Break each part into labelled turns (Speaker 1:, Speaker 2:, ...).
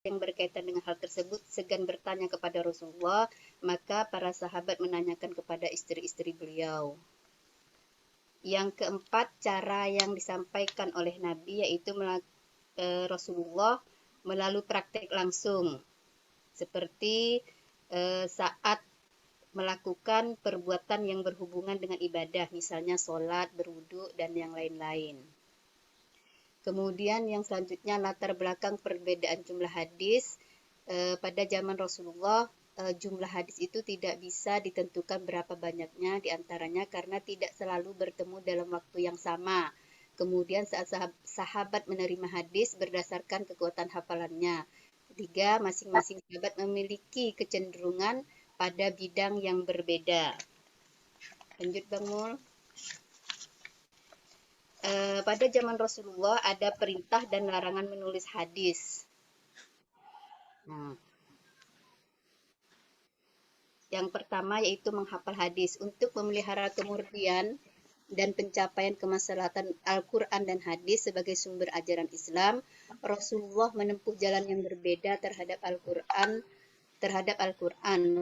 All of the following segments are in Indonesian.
Speaker 1: yang berkaitan dengan hal tersebut segan bertanya kepada Rasulullah, maka para sahabat menanyakan kepada istri-istri beliau. Yang keempat, cara yang disampaikan oleh Nabi yaitu Rasulullah melalui praktek langsung, seperti saat melakukan perbuatan yang berhubungan dengan ibadah, misalnya sholat, berwudu, dan yang lain-lain. Kemudian yang selanjutnya latar belakang perbedaan jumlah hadis. Pada zaman Rasulullah, jumlah hadis itu tidak bisa ditentukan berapa banyaknya diantaranya karena tidak selalu bertemu dalam waktu yang sama. Kemudian saat sahabat menerima hadis berdasarkan kekuatan hafalannya. Ketiga, masing-masing sahabat memiliki kecenderungan pada bidang yang berbeda. Lanjut Bang Mul. Pada zaman Rasulullah ada perintah dan larangan menulis hadis. Nah, yang pertama yaitu menghafal hadis. Untuk memelihara kemurnian dan pencapaian kemaslahatan Al-Quran dan hadis sebagai sumber ajaran Islam, Rasulullah menempuh jalan yang berbeda terhadap Al-Quran.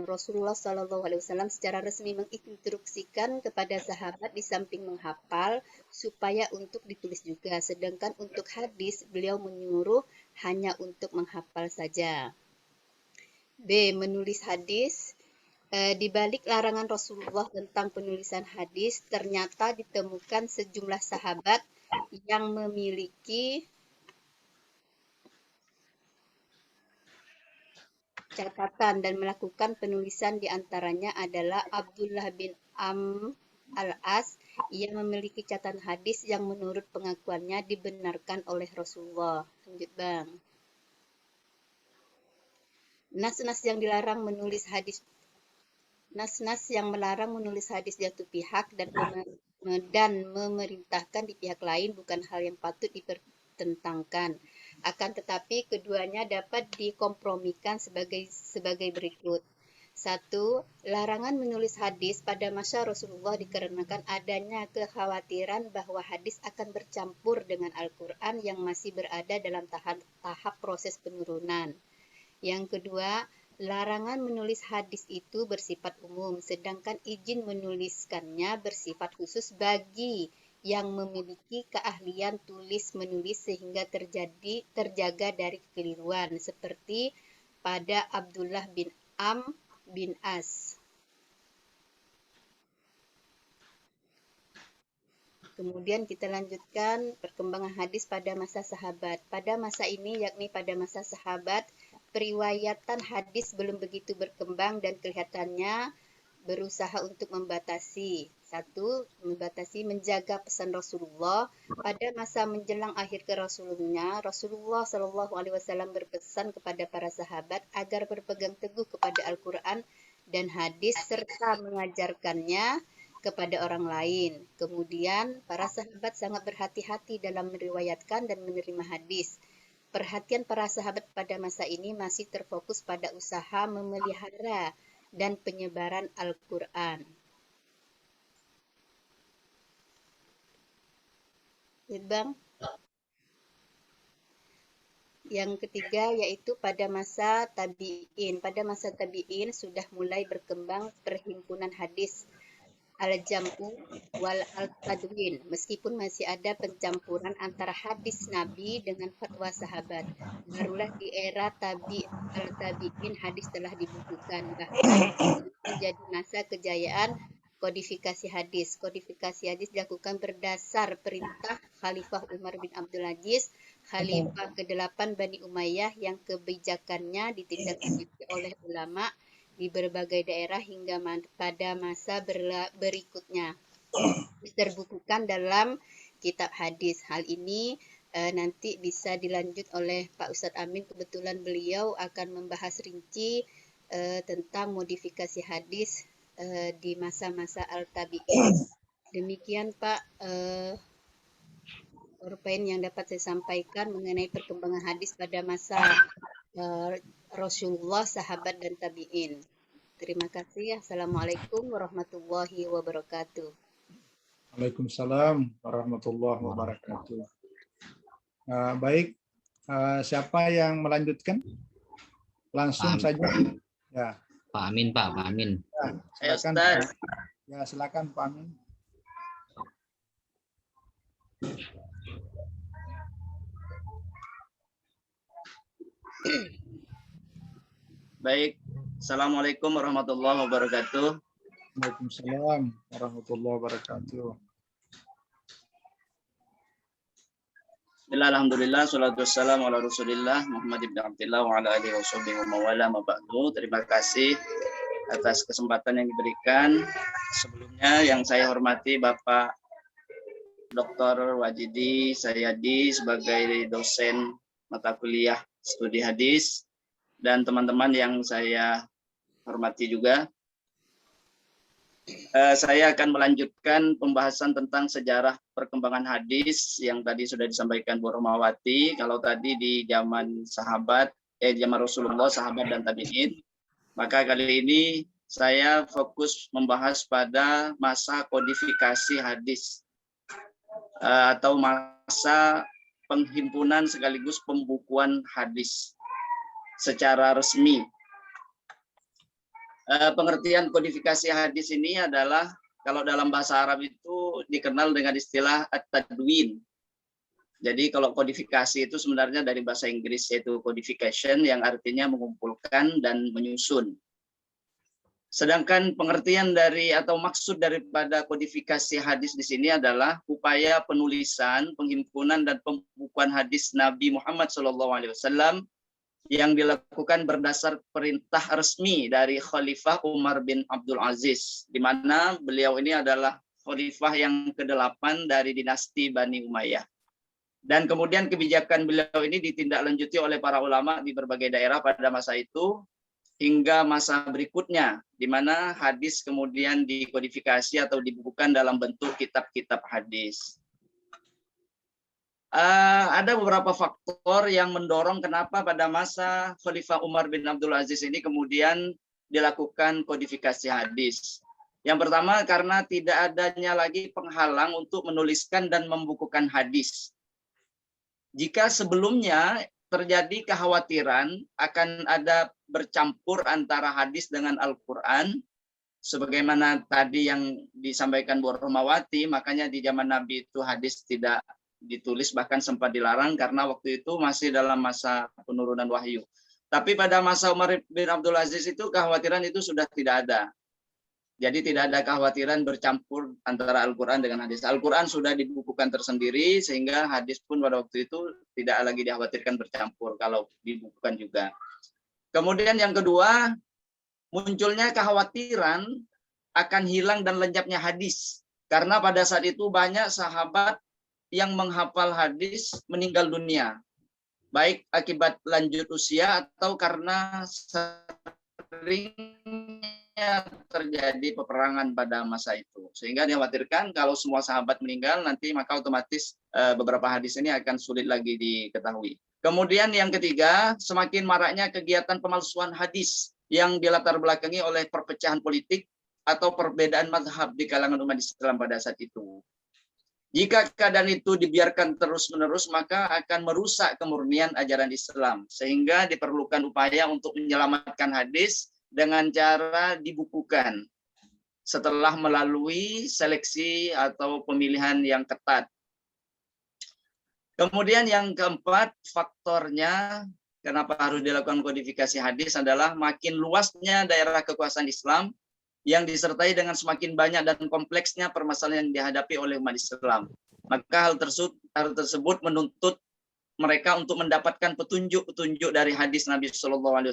Speaker 1: Rasulullah SAW secara resmi menginstruksikan kepada sahabat di samping menghafal supaya untuk ditulis juga. Sedangkan untuk hadis, beliau menyuruh hanya untuk menghafal saja. B. Menulis hadis. Di balik larangan Rasulullah tentang penulisan hadis, ternyata ditemukan sejumlah sahabat yang memiliki catatan dan melakukan penulisan, di antaranya adalah Abdullah bin Amr al-As yang memiliki catatan hadis yang menurut pengakuannya dibenarkan oleh Rasulullah. Lanjut Bang. Nas-nas yang dilarang menulis hadis Nas-nas yang melarang menulis hadis di satu pihak dan memerintahkan di pihak lain bukan hal yang patut dipertentangkan. Akan tetapi keduanya dapat dikompromikan sebagai berikut. 1. Larangan menulis hadis pada masa Rasulullah dikarenakan adanya kekhawatiran bahwa hadis akan bercampur dengan Al-Quran yang masih berada dalam tahap proses penurunan. Yang kedua, larangan menulis hadis itu bersifat umum, sedangkan izin menuliskannya bersifat khusus bagi yang memiliki keahlian tulis-menulis sehingga terjaga dari kekeliruan, seperti pada Abdullah bin Amr bin As. Kemudian kita lanjutkan perkembangan hadis pada masa sahabat. Pada masa ini, yakni pada masa sahabat, periwayatan hadis belum begitu berkembang dan kelihatannya berusaha untuk membatasi. 1. Membatasi menjaga pesan Rasulullah. Pada masa menjelang akhir kerasulannya, Rasulullah SAW berpesan kepada para sahabat agar berpegang teguh kepada Al-Quran dan hadis serta mengajarkannya kepada orang lain. Kemudian, para sahabat sangat berhati-hati dalam meriwayatkan dan menerima hadis. Perhatian para sahabat pada masa ini masih terfokus pada usaha memelihara dan penyebaran Al-Quran. Bang. Yang ketiga yaitu pada masa tabi'in. Pada masa tabi'in sudah mulai berkembang perhimpunan hadis al-jam'u wal al-tadwin, meskipun masih ada pencampuran antara hadis Nabi dengan fatwa sahabat. Barulah di era al-tabi'in hadis telah dibukukan, bahkan menjadi masa kejayaan kodifikasi hadis. Kodifikasi hadis dilakukan berdasar perintah Khalifah Umar bin Abdul Aziz, Khalifah ke-8 Bani Umayyah, yang kebijakannya ditindaklanjuti oleh ulama di berbagai daerah hingga pada masa berikutnya terbukukan dalam kitab hadis. Hal ini nanti bisa dilanjut oleh Pak Ustadz Amin. Kebetulan beliau akan membahas rinci tentang modifikasi hadis di masa-masa al-tabi'in. Demikian Pak poin yang dapat saya sampaikan mengenai perkembangan hadis pada masa Rasulullah, sahabat, dan tabi'in. Terima kasih. Assalamualaikum warahmatullahi wabarakatuh.
Speaker 2: Waalaikumsalam warahmatullahi wabarakatuh. Baik, siapa yang melanjutkan? Langsung
Speaker 3: Pak,
Speaker 2: saja. Ya,
Speaker 3: Pak Amin, Pak Amin.
Speaker 2: ya silakan. Ya, silakan Pak Amin.
Speaker 4: Baik, Assalamualaikum warahmatullahi wabarakatuh.
Speaker 2: Waalaikumsalam warahmatullahi wabarakatuh.
Speaker 4: Bismillah, alhamdulillah, salatu wassalamu ala rasulillah Muhammad ibn Abdillah wa ala alihi wa sahbihi wa mawala ma ba'du. Terima kasih atas kesempatan yang diberikan. Sebelumnya yang saya hormati Bapak Dr. Wajidi Sayyadi sebagai dosen mata kuliah studi hadis dan teman-teman yang saya hormati juga. Saya akan melanjutkan pembahasan tentang sejarah perkembangan hadis yang tadi sudah disampaikan Bu Romawati. Kalau tadi di zaman zaman Rasulullah, sahabat dan tabi'in, maka kali ini saya fokus membahas pada masa kodifikasi hadis atau masa penghimpunan sekaligus pembukuan hadis secara resmi. Pengertian kodifikasi hadis ini adalah kalau dalam bahasa Arab itu dikenal dengan istilah at-tadwin. Jadi kalau kodifikasi itu sebenarnya dari bahasa Inggris yaitu codification yang artinya mengumpulkan dan menyusun. Sedangkan pengertian dari atau maksud daripada kodifikasi hadis di sini adalah upaya penulisan, penghimpunan dan pembukuan hadis Nabi Muhammad SAW yang dilakukan berdasar perintah resmi dari Khalifah Umar bin Abdul Aziz, di mana beliau ini adalah khalifah yang ke-8 dari dinasti Bani Umayyah. Dan kemudian kebijakan beliau ini ditindaklanjuti oleh para ulama di berbagai daerah pada masa itu hingga masa berikutnya, di mana hadis kemudian dikodifikasi atau dibukukan dalam bentuk kitab-kitab hadis. Ada beberapa faktor yang mendorong kenapa pada masa Khalifah Umar bin Abdul Aziz ini kemudian dilakukan kodifikasi hadis. Yang pertama karena tidak adanya lagi penghalang untuk menuliskan dan membukukan hadis. Jika sebelumnya terjadi kekhawatiran akan ada bercampur antara hadis dengan Al-Quran, sebagaimana tadi yang disampaikan Bu Romawati, makanya di zaman Nabi itu hadis tidak ditulis, bahkan sempat dilarang karena waktu itu masih dalam masa penurunan wahyu. Tapi pada masa Umar bin Abdul Aziz itu kekhawatiran itu sudah tidak ada. Jadi tidak ada kekhawatiran bercampur antara Al-Quran dengan hadis. Al-Quran sudah dibukukan tersendiri sehingga hadis pun pada waktu itu tidak lagi dikhawatirkan bercampur kalau dibukukan juga. Kemudian yang kedua, munculnya kekhawatiran akan hilang dan lenyapnya hadis. Karena pada saat itu banyak sahabat yang menghafal hadis meninggal dunia, baik akibat lanjut usia atau karena seringnya terjadi peperangan pada masa itu, sehingga dikhawatirkan kalau semua sahabat meninggal nanti maka otomatis beberapa hadis ini akan sulit lagi diketahui. Kemudian yang ketiga, semakin maraknya kegiatan pemalsuan hadis yang dilatar belakangi oleh perpecahan politik atau perbedaan mazhab di kalangan umat Islam pada saat itu. Jika keadaan itu dibiarkan terus-menerus, maka akan merusak kemurnian ajaran Islam. Sehingga diperlukan upaya untuk menyelamatkan hadis dengan cara dibukukan setelah melalui seleksi atau pemilihan yang ketat. Kemudian yang keempat, faktornya kenapa harus dilakukan kodifikasi hadis adalah makin luasnya daerah kekuasaan Islam yang disertai dengan semakin banyak dan kompleksnya permasalahan yang dihadapi oleh umat Islam. Maka hal tersebut menuntut mereka untuk mendapatkan petunjuk-petunjuk dari hadis Nabi SAW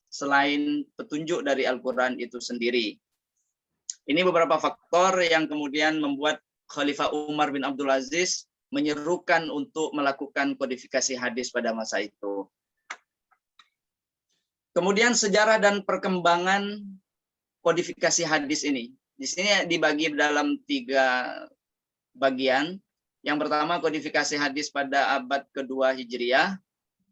Speaker 4: selain petunjuk dari Al-Quran itu sendiri. Ini beberapa faktor yang kemudian membuat Khalifah Umar bin Abdul Aziz menyerukan untuk melakukan kodifikasi hadis pada masa itu. Kemudian sejarah dan perkembangan kodifikasi hadis ini. Di sini dibagi dalam 3 bagian. Yang pertama kodifikasi hadis pada abad kedua Hijriah,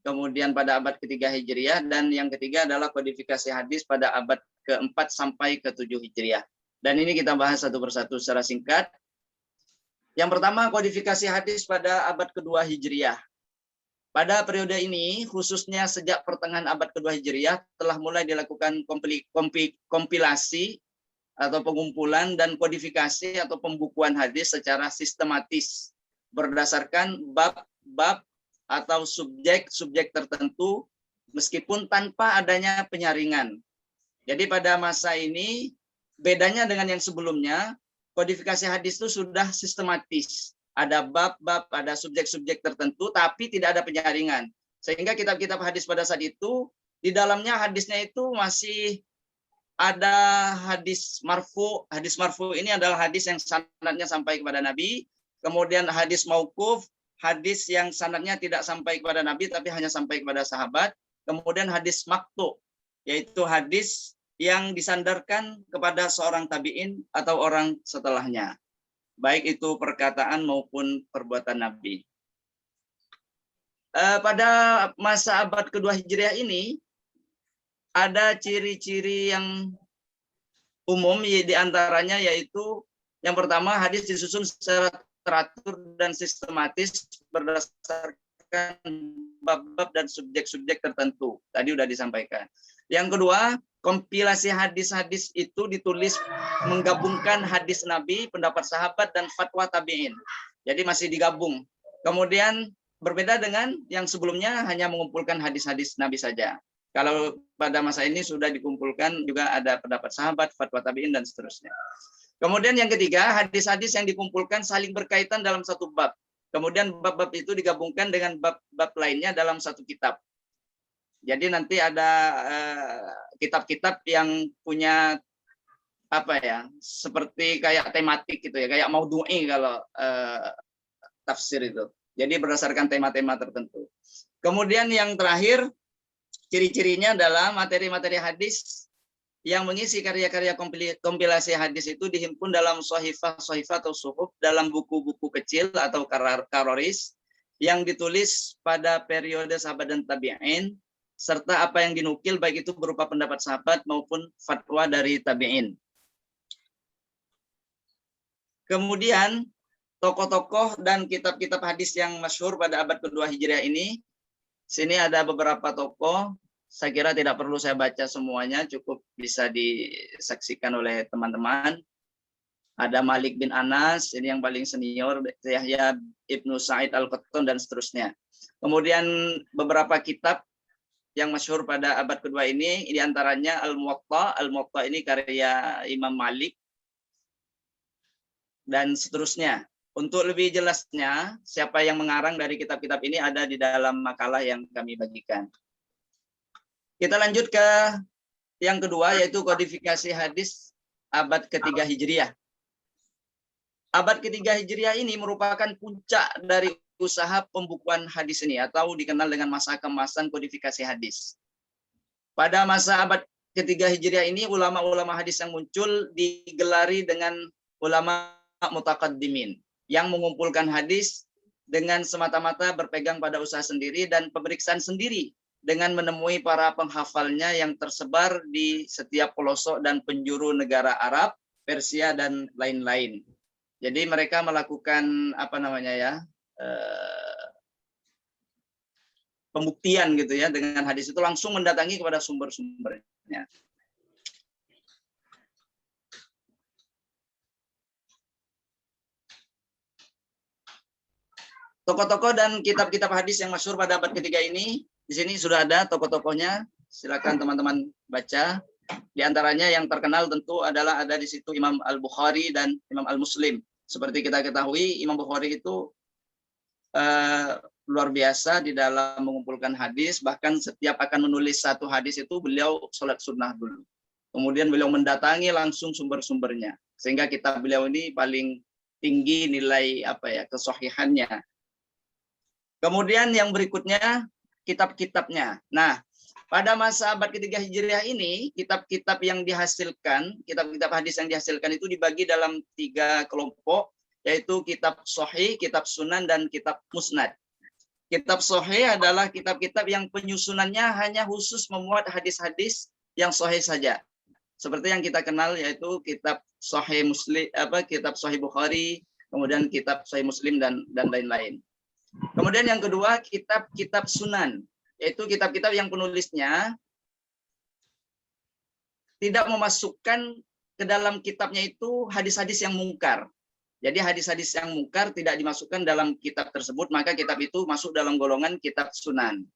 Speaker 4: kemudian pada abad ketiga Hijriah, dan yang ketiga adalah kodifikasi hadis pada abad ke-4 sampai ke-7 Hijriah. Dan ini kita bahas satu persatu secara singkat. Yang pertama kodifikasi hadis pada abad kedua Hijriah. Pada periode ini, khususnya sejak pertengahan abad kedua Hijriah, telah mulai dilakukan kompilasi atau pengumpulan dan kodifikasi atau pembukuan hadis secara sistematis berdasarkan bab-bab atau subjek-subjek tertentu meskipun tanpa adanya penyaringan. Jadi pada masa ini bedanya dengan yang sebelumnya, kodifikasi hadis itu sudah sistematis. Ada bab-bab, ada subjek-subjek tertentu, tapi tidak ada penyaringan. Sehingga kitab-kitab hadis pada saat itu, di dalamnya hadisnya itu masih ada hadis marfu. Hadis marfu ini adalah hadis yang sanadnya sampai kepada Nabi. Kemudian hadis mauquf, hadis yang sanadnya tidak sampai kepada Nabi, tapi hanya sampai kepada sahabat. Kemudian hadis maqtu, yaitu hadis yang disandarkan kepada seorang tabi'in atau orang setelahnya, baik itu perkataan maupun perbuatan Nabi. Pada masa abad kedua Hijriah ini ada ciri-ciri yang umum, di antaranya yaitu yang pertama, hadis disusun secara teratur dan sistematis berdasarkan bab-bab dan subjek-subjek tertentu. Tadi sudah disampaikan. Yang kedua, kompilasi hadis-hadis itu ditulis menggabungkan hadis Nabi, pendapat sahabat, dan fatwa tabi'in. Jadi masih digabung. Kemudian berbeda dengan yang sebelumnya hanya mengumpulkan hadis-hadis Nabi saja. Kalau pada masa ini sudah dikumpulkan juga ada pendapat sahabat, fatwa tabi'in, dan seterusnya. Kemudian yang ketiga, hadis-hadis yang dikumpulkan saling berkaitan dalam satu bab. Kemudian bab-bab itu digabungkan dengan bab-bab lainnya dalam satu kitab. Jadi nanti ada kitab-kitab yang punya seperti kayak tematik gitu ya, kayak maudhu'i kalau tafsir itu. Jadi berdasarkan tema-tema tertentu. Kemudian yang terakhir, ciri-cirinya adalah materi-materi hadis yang mengisi karya-karya kompilasi hadis itu dihimpun dalam sahifah atau suhuf, dalam buku-buku kecil atau karoris yang ditulis pada periode sahabat dan tabi'in, serta apa yang dinukil baik itu berupa pendapat sahabat maupun fatwa dari tabi'in. Kemudian tokoh-tokoh dan kitab-kitab hadis yang masyhur pada abad kedua Hijriah ini, sini ada beberapa tokoh, saya kira tidak perlu saya baca semuanya, cukup bisa disaksikan oleh teman-teman. Ada Malik bin Anas, ini yang paling senior, Yahya Ibnu Sa'id Al-Qattan, dan seterusnya. Kemudian beberapa kitab yang masyhur pada abad kedua ini, diantaranya Al-Muwatta. Al-Muwatta ini karya Imam Malik, dan seterusnya. Untuk lebih jelasnya, siapa yang mengarang dari kitab-kitab ini ada di dalam makalah yang kami bagikan. Kita lanjut ke yang kedua, yaitu kodifikasi hadis abad ketiga Hijriah. Abad ketiga Hijriah ini merupakan puncak dari usaha pembukuan hadis ini, atau dikenal dengan masa keemasan kodifikasi hadis. Pada masa abad ketiga Hijriah ini, ulama-ulama hadis yang muncul digelari dengan ulama mutaqaddimin, yang mengumpulkan hadis dengan semata-mata berpegang pada usaha sendiri dan pemeriksaan sendiri dengan menemui para penghafalnya yang tersebar di setiap pelosok dan penjuru negara Arab, Persia, dan lain-lain. Jadi mereka melakukan pembuktian gitu ya dengan hadis itu, langsung mendatangi kepada sumber-sumbernya. Tokoh-tokoh dan kitab-kitab hadis yang masyhur pada abad ketiga ini, di sini sudah ada tokoh-tokohnya. Silakan teman-teman baca. Di antaranya yang terkenal tentu adalah ada di situ Imam Al-Bukhari dan Imam Al-Muslim. Seperti kita ketahui, Imam Bukhari itu luar biasa di dalam mengumpulkan hadis. Bahkan setiap akan menulis satu hadis itu beliau sholat sunnah dulu. Kemudian beliau mendatangi langsung sumber-sumbernya. Sehingga kitab beliau ini paling tinggi nilai kesahihannya. Kemudian yang berikutnya kitab-kitabnya. Nah, pada masa abad ketiga Hijriah ini, kitab-kitab yang dihasilkan, kitab-kitab hadis yang dihasilkan itu dibagi dalam 3 kelompok, yaitu kitab sahih, kitab sunan, dan kitab musnad. Kitab sahih adalah kitab-kitab yang penyusunannya hanya khusus memuat hadis-hadis yang sahih saja. Seperti yang kita kenal, yaitu kitab sahih Muslim, kitab sahih Bukhari, kemudian kitab sahih Muslim, dan lain-lain. Kemudian yang kedua, kitab-kitab sunan, yaitu kitab-kitab yang penulisnya tidak memasukkan ke dalam kitabnya itu hadis-hadis yang mungkar. Jadi hadis-hadis yang mungkar tidak dimasukkan dalam kitab tersebut, maka kitab itu masuk dalam golongan kitab sunan.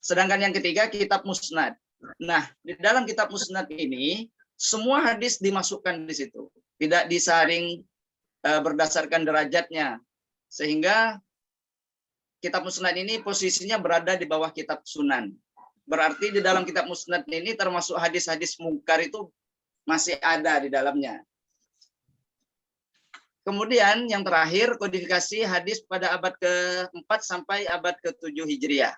Speaker 4: Sedangkan yang ketiga, kitab musnad. Nah, di dalam kitab musnad ini, semua hadis dimasukkan di situ. Tidak disaring berdasarkan derajatnya. Sehingga kitab musnad ini posisinya berada di bawah kitab sunan. Berarti di dalam kitab musnad ini termasuk hadis-hadis mungkar itu masih ada di dalamnya. Kemudian yang terakhir, kodifikasi hadis pada abad ke-4 sampai abad ke-7 Hijriah.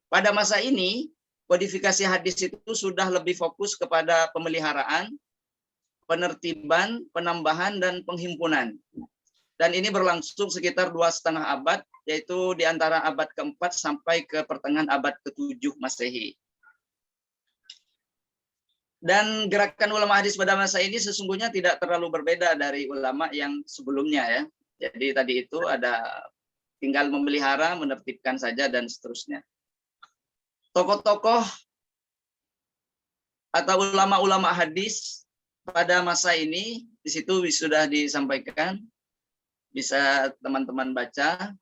Speaker 4: Pada masa ini, kodifikasi hadis itu sudah lebih fokus kepada pemeliharaan, penertiban, penambahan, dan penghimpunan. Dan ini berlangsung sekitar 2,5 abad, yaitu di antara abad ke-4 sampai ke pertengahan abad ke-7 Masehi. Dan gerakan ulama hadis pada masa ini sesungguhnya tidak terlalu berbeda dari ulama yang sebelumnya ya. Jadi tadi itu ada tinggal memelihara, menertibkan saja dan seterusnya. Tokoh-tokoh atau ulama-ulama hadis pada masa ini di situ sudah disampaikan, bisa teman-teman baca.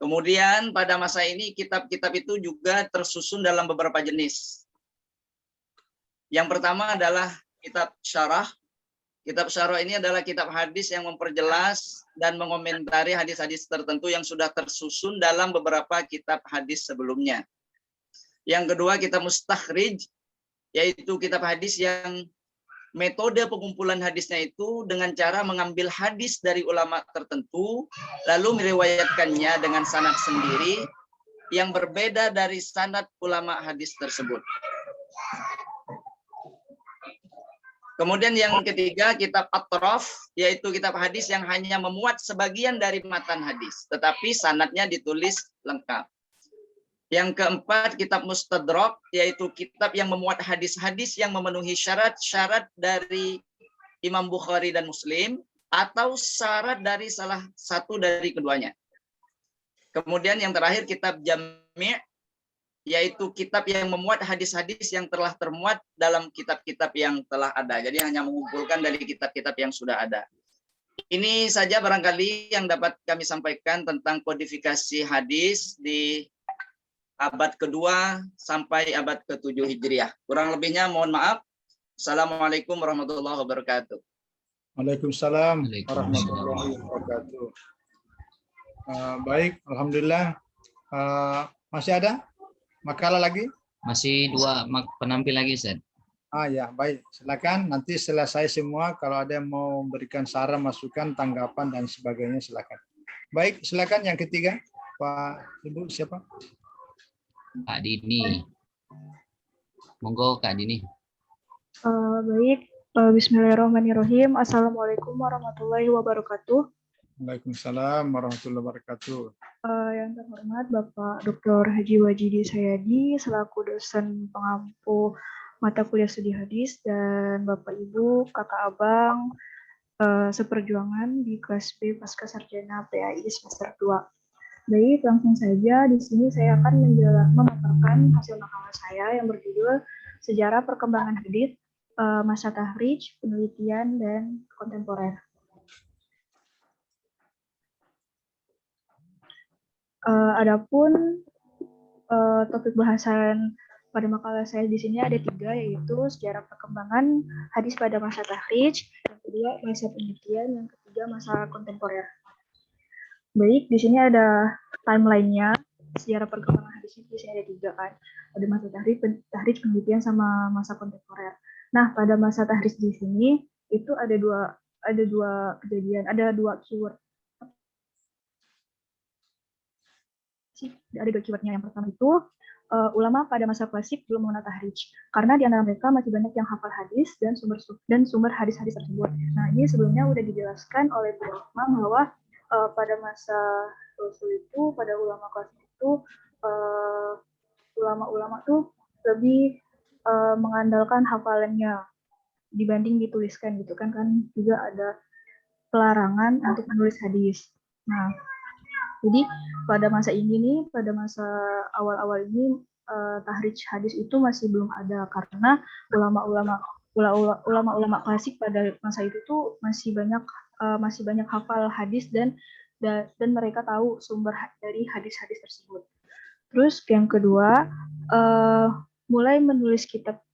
Speaker 4: Kemudian pada masa ini kitab-kitab itu juga tersusun dalam beberapa jenis. Yang pertama adalah kitab syarah. Kitab syarah ini adalah kitab hadis yang memperjelas dan mengomentari hadis-hadis tertentu yang sudah tersusun dalam beberapa kitab hadis sebelumnya. Yang kedua, kitab mustakhrij, yaitu kitab hadis yang metode pengumpulan hadisnya itu dengan cara mengambil hadis dari ulama tertentu, lalu meriwayatkannya dengan sanad sendiri yang berbeda dari sanad ulama hadis tersebut. Kemudian yang ketiga, kitab atraf, yaitu kitab hadis yang hanya memuat sebagian dari matan hadis, tetapi sanadnya ditulis lengkap. Yang keempat, kitab mustadrak, yaitu kitab yang memuat hadis-hadis yang memenuhi syarat-syarat dari Imam Bukhari dan Muslim, atau syarat dari salah satu dari keduanya. Kemudian yang terakhir, kitab jami', yaitu kitab yang memuat hadis-hadis yang telah termuat dalam kitab-kitab yang telah ada. Jadi hanya mengumpulkan dari kitab-kitab yang sudah ada. Ini saja barangkali yang dapat kami sampaikan tentang kodifikasi hadis di abad kedua sampai abad ke-7 Hijriah. Kurang lebihnya mohon maaf. Assalamualaikum warahmatullahi wabarakatuh.
Speaker 2: Waalaikumsalam warahmatullahi wabarakatuh. Baik, alhamdulillah. Masih ada makalah lagi?
Speaker 3: Masih 2 penampil lagi, Ustaz.
Speaker 2: Ya, baik. Silakan nanti selesai semua. Kalau ada yang mau memberikan saran, masukan, tanggapan dan sebagainya, silakan. Baik, silakan yang ketiga. Pak Ibu siapa?
Speaker 3: Kak Dini. Monggo Kak Dini.
Speaker 5: Baik, bismillahirrahmanirrahim. Assalamualaikum warahmatullahi wabarakatuh.
Speaker 2: Waalaikumsalam warahmatullahi wabarakatuh.
Speaker 5: Yang terhormat Bapak Dr. Haji Wajidi Sayadi selaku dosen pengampu mata kuliah studi hadis dan Bapak Ibu, Kakak Abang seperjuangan di kelas B Pasca Sarjana PAI semester 2. Baik, langsung saja di sini saya akan memaparkan hasil makalah saya yang berjudul Sejarah Perkembangan Hadis Masa Tahrij, Penelitian dan Kontemporer. Adapun topik bahasan pada makalah saya di sini ada 3, yaitu sejarah perkembangan hadis pada masa tahrij, yang kedua masa penelitian, yang ketiga masa kontemporer. Baik, di sini ada timelinenya sejarah perkembangan hadis di sini ada 3 kan, ada masa tahrij, penelitian sama masa kontemporer. Nah, pada masa tahrij di sini itu ada dua kejadian, ada 2 keyword. Ada 2 keywordnya. Yang pertama itu ulama pada masa klasik belum mengenal tahrij karena di antara mereka masih banyak yang hafal hadis dan sumber hadis-hadis tersebut. Nah, ini sebelumnya sudah dijelaskan oleh Bu Rahma bahwa pada masa Rasul itu, pada ulama klasik itu ulama-ulama tuh lebih mengandalkan hafalannya dibanding dituliskan gitu kan juga ada pelarangan untuk menulis hadis. Nah, Jadi pada masa ini nih, pada masa awal-awal ini tahrij hadis itu masih belum ada karena ulama-ulama klasik pada masa itu tuh masih banyak hafal hadis dan mereka tahu sumber dari hadis-hadis tersebut. Terus yang kedua, mulai menulis kitab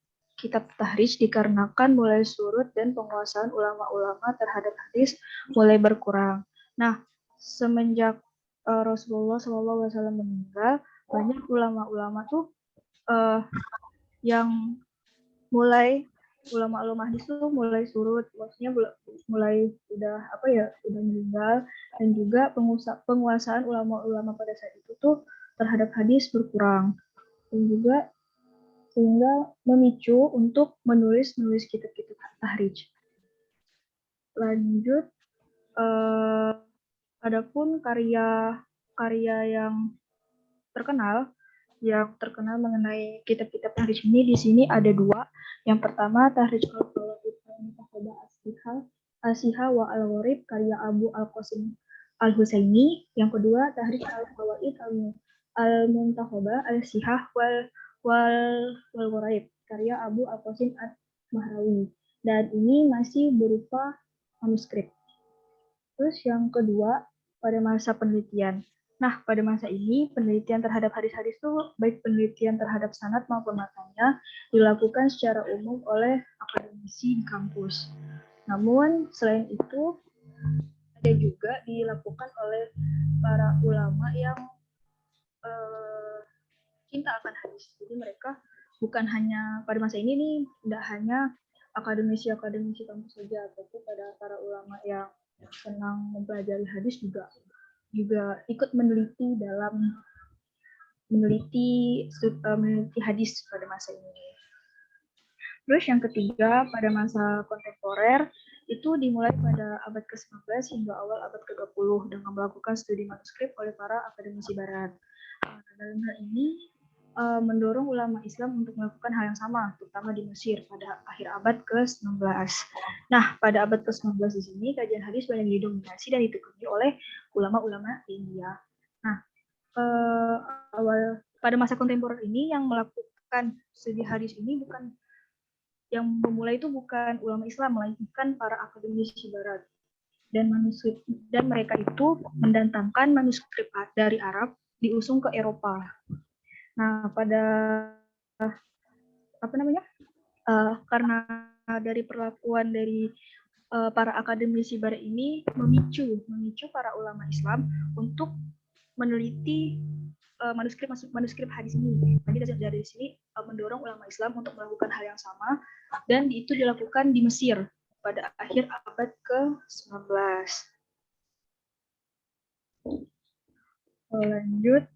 Speaker 5: tahrij dikarenakan mulai surut dan penguasaan ulama-ulama terhadap hadis mulai berkurang. Nah, semenjak Rasulullah SAW meninggal, banyak ulama-ulama tuh yang mulai ulama-ulama hadis tuh mulai surut, maksudnya mulai udah meninggal, dan juga penguasaan ulama-ulama pada saat itu tuh terhadap hadis berkurang, dan juga sehingga memicu untuk menulis kitab-kitab tahrij. Lanjut, adapun karya yang terkenal mengenai kitab-kitab tahrij ini di sini ada dua. Yang pertama Tahrij al-Fawaid al-Muntakhabah as-Sihah wa al-Gharib karya Abu al-Qasim al-Husaini. Yang kedua Tahrij al-Fawaid al-Muntakhabah as-Sihah wal Gharib karya Abu al-Qasim al-Mahrawi. Dan ini masih berupa manuskrip. Terus yang kedua pada masa penelitian. Nah, pada masa ini, penelitian terhadap hadis-hadis itu, baik penelitian terhadap sanad maupun matanya, dilakukan secara umum oleh akademisi di kampus. Namun, selain itu, ada juga dilakukan oleh para ulama yang cinta akan hadis. Jadi mereka bukan hanya, pada masa ini nih, tidak hanya akademisi kampus saja, tapi pada para ulama yang senang mempelajari hadis juga ikut meneliti hadis pada masa ini. Terus yang ketiga, pada masa kontemporer itu dimulai pada abad ke-19 hingga awal abad ke-20 dengan melakukan studi manuskrip oleh para akademisi barat. Dalam hal ini mendorong ulama Islam untuk melakukan hal yang sama, terutama di Mesir pada akhir abad ke-19. Nah, pada abad ke-19 di sini kajian hadis banyak didominasi dan ditekuni oleh ulama-ulama di India. Nah, pada masa kontemporer ini yang melakukan studi hadis ini yang memulai itu bukan ulama Islam, melainkan para akademisi Barat. Dan mereka itu mendatangkan manuskrip dari Arab diusung ke Eropa. Nah, karena dari perlakuan dari para akademisi barat ini memicu para ulama Islam untuk meneliti manuskrip hadis ini. Jadi dari sini mendorong ulama Islam untuk melakukan hal yang sama, dan itu dilakukan di Mesir pada akhir abad ke-19. Lanjut.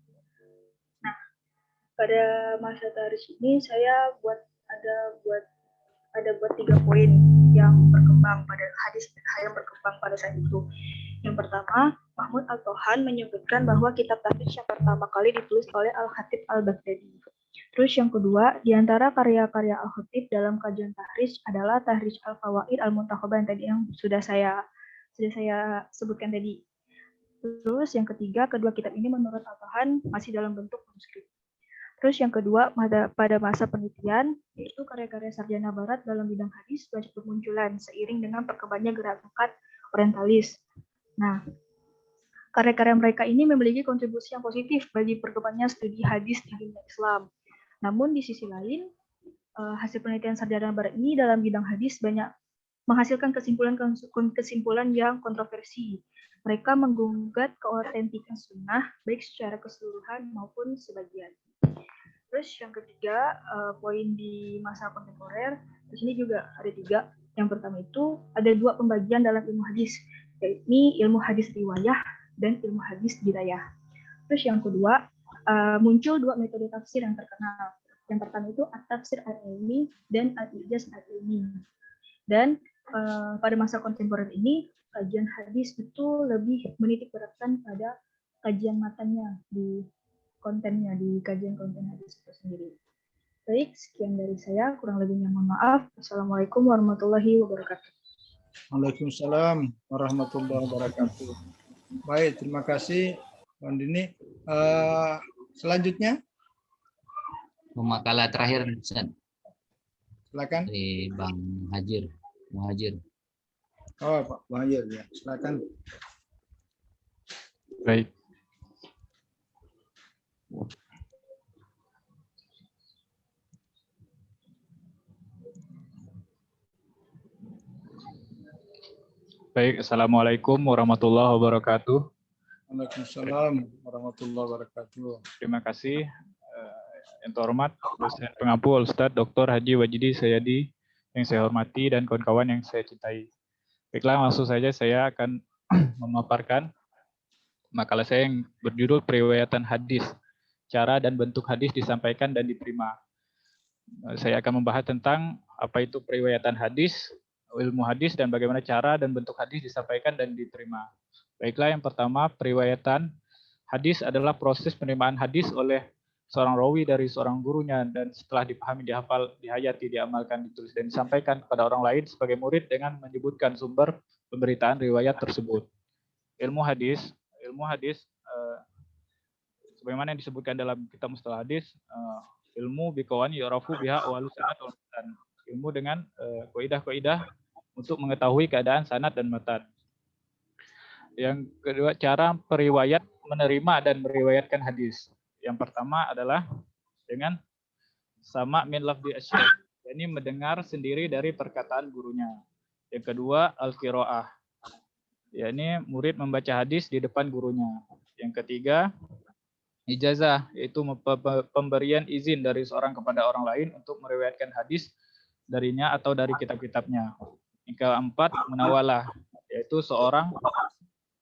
Speaker 5: Pada masa tahrij ini saya buat 3 poin yang berkembang pada saat itu. Yang pertama, Mahmud Al-Tohan menyebutkan bahwa kitab tahrij yang pertama kali ditulis oleh Al-Khatib Al-Baghdadi. Terus yang kedua, di antara karya-karya Al-Khatib dalam kajian tahrij adalah Tahrij Al-Fawaid Al-Muntakhabah yang sudah saya sebutkan tadi. Terus yang ketiga, kedua kitab ini menurut Al-Tohan masih dalam bentuk manuskrip. Terus yang kedua, pada masa penelitian, yaitu karya-karya sarjana barat dalam bidang hadis banyak bermunculan seiring dengan perkembangannya gerakan orientalis. Nah, karya-karya mereka ini memiliki kontribusi yang positif bagi perkembangannya studi hadis di dunia Islam. Namun di sisi lain, hasil penelitian sarjana barat ini dalam bidang hadis banyak menghasilkan kesimpulan yang kontroversi. Mereka menggugat keautentikan sunnah, baik secara keseluruhan maupun sebagian. Terus yang ketiga, poin di masa kontemporer, di sini juga ada 3. Yang pertama itu ada 2 pembagian dalam ilmu hadis, yakni ilmu hadis riwayah dan ilmu hadis dirayah. Terus yang kedua, muncul 2 metode tafsir yang terkenal. Yang pertama itu at-tafsir al-ilmi dan al-ijaz al-ilmi. Dan pada masa kontemporer ini, kajian hadis itu lebih menitik beratkan pada kajian matanya di kontennya, di kajian konten hadis itu sendiri. Baik, sekian dari saya. Kurang lebihnya mohon maaf. Assalamualaikum warahmatullahi wabarakatuh.
Speaker 2: Waalaikumsalam warahmatullahi wabarakatuh. Baik, terima kasih Bang Dini. Selanjutnya,
Speaker 3: Makalah terakhir Ustaz,
Speaker 2: silakan.
Speaker 3: dari Bang Muhajir.
Speaker 2: Oh, Pak Muhajir ya, silakan.
Speaker 6: Baik. Baik, Assalamualaikum warahmatullahi wabarakatuh.
Speaker 2: Waalaikumsalam warahmatullahi wabarakatuh.
Speaker 6: Terima kasih. Yang terhormat dosen pengampu Ustadz Dr. Haji Wajidi Sayadi yang saya hormati dan kawan-kawan yang saya cintai. Baiklah, langsung saja saya akan memaparkan makalah saya yang berjudul Periwayatan Hadis, Cara dan Bentuk Hadis Disampaikan dan Diterima. Saya akan membahas tentang apa itu periwayatan hadis, ilmu hadis, dan bagaimana cara dan bentuk hadis disampaikan dan diterima. Baiklah, yang pertama, periwayatan hadis adalah proses penerimaan hadis oleh seorang rawi dari seorang gurunya, dan setelah dipahami, dihafal, dihayati, diamalkan, ditulis, dan disampaikan kepada orang lain sebagai murid dengan menyebutkan sumber pemberitaan riwayat tersebut. Ilmu hadis sebagaimana yang disebutkan dalam kitab Mustalah Hadis, ilmu bikawan yurafu biha awalus sanad wal matan. Ilmu dengan kaidah-kaidah untuk mengetahui keadaan sanad dan matan. Yang kedua, cara periwayat menerima dan meriwayatkan hadis. Yang pertama adalah dengan sama min lafzi asy-syaikh, yakni mendengar sendiri dari perkataan gurunya. Yang kedua, al-qiraah, yakni murid membaca hadis di depan gurunya. Yang ketiga, ijazah, yaitu pemberian izin dari seorang kepada orang lain untuk meriwayatkan hadis darinya atau dari kitab-kitabnya. Yang keempat, munawalah, yaitu seorang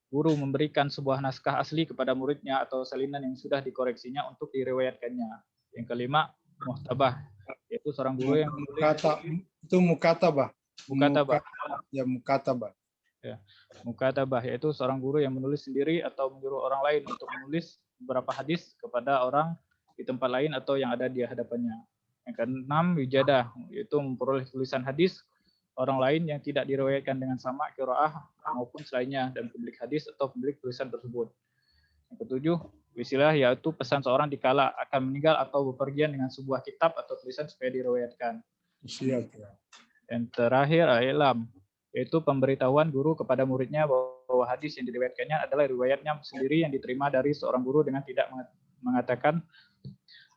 Speaker 6: guru memberikan sebuah naskah asli kepada muridnya atau salinan yang sudah dikoreksinya untuk diriwayatkannya. Yang kelima, muhtabah, yaitu seorang guru yang
Speaker 2: Mukatabah.
Speaker 6: Ya, mukatabah, yaitu seorang guru yang menulis sendiri atau menyuruh orang lain untuk menulis beberapa hadis kepada orang di tempat lain atau yang ada di hadapannya. Yang keenam, wijadah, yaitu memperoleh tulisan hadis orang lain yang tidak diriwayatkan dengan sama qiraah maupun selainnya dan pemilik hadis atau pemilik tulisan tersebut. Yang ketujuh, wisilah, yaitu pesan seorang dikala akan meninggal atau bepergian dengan sebuah kitab atau tulisan supaya diriwayatkan.
Speaker 2: Siap.
Speaker 6: Yang terakhir, ilam, yaitu pemberitahuan guru kepada muridnya bahwa hadis yang diriwayatkannya adalah riwayatnya sendiri yang diterima dari seorang guru dengan tidak mengatakan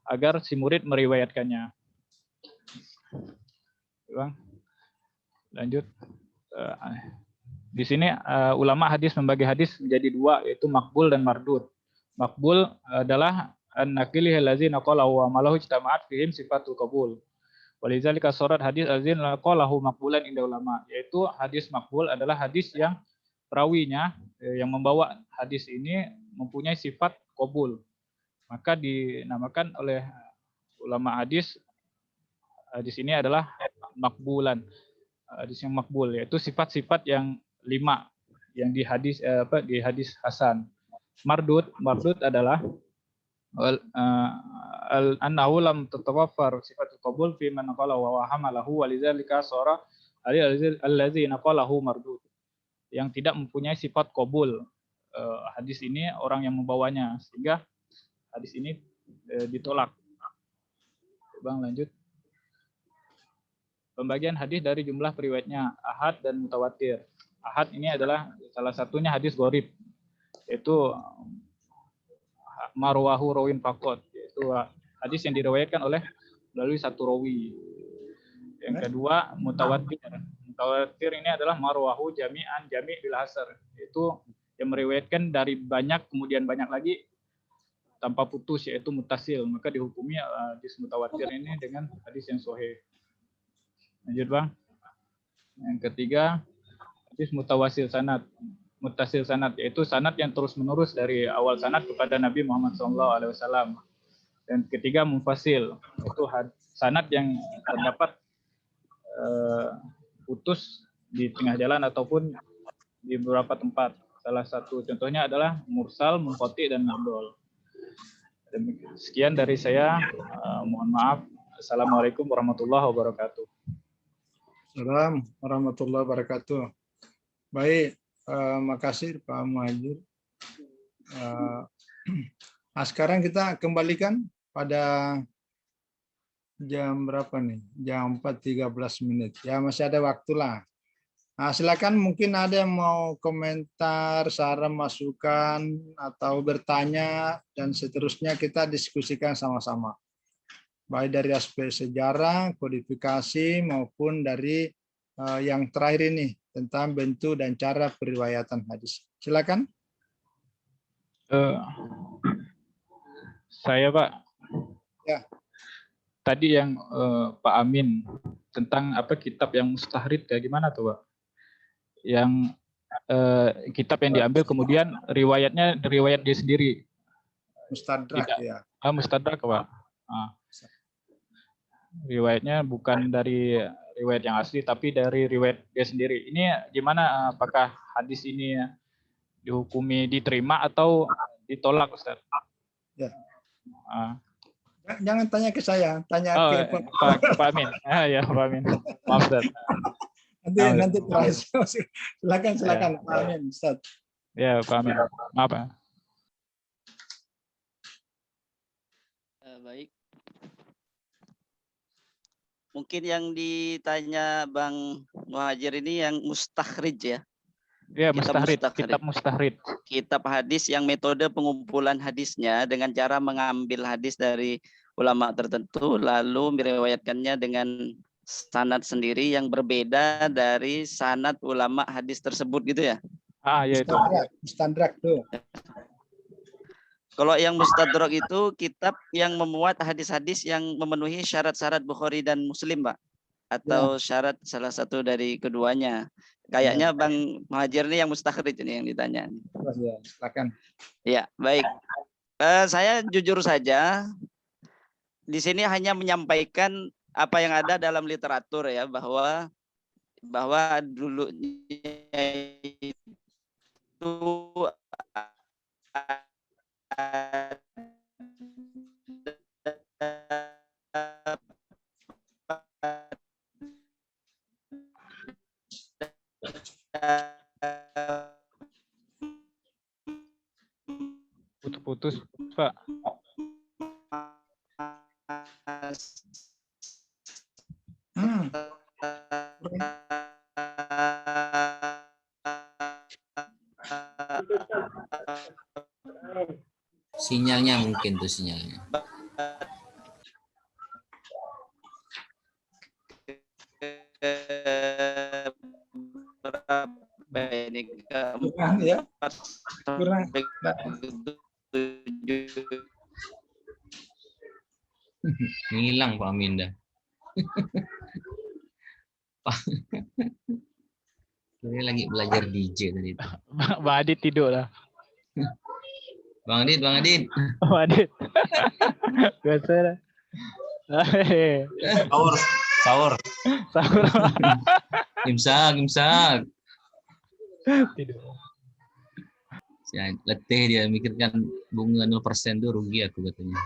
Speaker 6: agar si murid meriwayatkannya. Bang, lanjut. Di sini ulama hadis membagi hadis menjadi dua, yaitu makbul dan mardud. Makbul adalah an-naqili allazi naqalahu wa malahu ijtama'at fihim sifatul qabul. Walizalika surat hadis azin laqalahu makbulan inda ulama, yaitu hadis makbul adalah hadis yang perawinya yang membawa hadis ini mempunyai sifat qabul. Maka dinamakan oleh ulama hadis ini adalah makbulan. Hadis yang makbul, yaitu sifat-sifat yang 5 yang di hadis hasan. Mardud adalah annahu lam tatawaffar sifatul qabul fi man qala wa hamalahu walidzalika sara allazi naqalahu mardud, yang tidak mempunyai sifat qabul hadis ini orang yang membawanya, sehingga hadis ini ditolak. Bang, lanjut. Pembagian hadis dari jumlah periwayatnya, ahad dan mutawatir. Ahad ini adalah salah satunya hadis gharib, yaitu marwahu rawin faqat, yaitu hadis yang diriwayatkan melalui satu rawi. Yang kedua, mutawatir. Mutawatir ini adalah marwahu jami' bil hasar, yaitu yang meriwayatkan dari banyak kemudian banyak lagi tanpa putus, yaitu mutasil. Maka dihukumi hadis mutawatir ini dengan hadis yang sahih. Lanjut, Bang. Yang ketiga, hadis mutawasil sanad. Mutasil sanad, yaitu sanad yang terus menerus dari awal sanad kepada Nabi Muhammad SAW. Dan ketiga, munfasil, yaitu sanad yang terdapat putus di tengah jalan ataupun di beberapa tempat. Salah satu contohnya adalah mursal, munqati, dan mardul. Sekian dari saya. Mohon maaf. Assalamualaikum warahmatullahi wabarakatuh.
Speaker 2: Assalamualaikum warahmatullahi wabarakatuh. Baik, makasih Pak Muhajir. Nah, sekarang kita kembalikan pada jam berapa nih? Jam 4.13. Ya, masih ada waktu lah. Nah, silakan mungkin ada yang mau komentar, saran, masukan, atau bertanya, dan seterusnya kita diskusikan sama-sama. Baik dari aspek sejarah, kodifikasi, maupun dari yang terakhir ini, tentang bentuk dan cara periwayatan hadis. Silakan.
Speaker 6: Saya Pak.
Speaker 2: Ya.
Speaker 6: Tadi yang Pak Amin tentang apa kitab yang mustahrid kayak gimana tuh Pak? Yang kitab yang diambil kemudian riwayatnya riwayat dia sendiri.
Speaker 2: Mustadrak ya.
Speaker 6: Mustadrak Pak. Riwayatnya bukan dari riwayat yang asli tapi dari riwayat dia sendiri. Ini gimana, apakah hadis ini dihukumi diterima atau ditolak Ustaz?
Speaker 2: Ya. Jangan tanya ke saya, tanya ke
Speaker 6: Pak Amin. Ya Pak Amin. Maaf Ustaz.
Speaker 2: Nanti silakan Pak Amin, Ustaz.
Speaker 6: Ya Pak Amin. Maaf Pak.
Speaker 7: Baik. Mungkin yang ditanya Bang Muhajir ini yang mustakhrij ya.
Speaker 6: Ya, kitab mustahrid.
Speaker 7: Kitab hadis yang metode pengumpulan hadisnya dengan cara mengambil hadis dari ulama tertentu lalu meriwayatkannya dengan sanad sendiri yang berbeda dari sanad ulama hadis tersebut gitu ya.
Speaker 6: Ya itu.
Speaker 2: Mustadrak tuh.
Speaker 7: Kalau yang mustadrak itu kitab yang memuat hadis-hadis yang memenuhi syarat-syarat Bukhari dan Muslim, Pak. Atau syarat salah satu dari keduanya. Kayaknya Bang Muhajir ini yang mustakhrij ini yang ditanya.
Speaker 2: Ya, silakan.
Speaker 7: Ya, baik. Saya jujur saja di sini hanya menyampaikan apa yang ada dalam literatur ya, bahwa dulunya itu
Speaker 6: putus-putus Pak.
Speaker 3: Sinyalnya mungkin tuh sinyalnya.
Speaker 2: Kurang ya. Kurang.
Speaker 3: Hilang Pak Amin dah. Dia lagi belajar DJ tadi itu.
Speaker 6: Bang Adit tidur lah.
Speaker 3: Bang Adit.
Speaker 6: Bang Adit. Biasa lah.
Speaker 3: Sahur. Imsak.
Speaker 6: Tidur.
Speaker 3: Letih dia mikirkan bunga 0% tuh rugi aku katanya.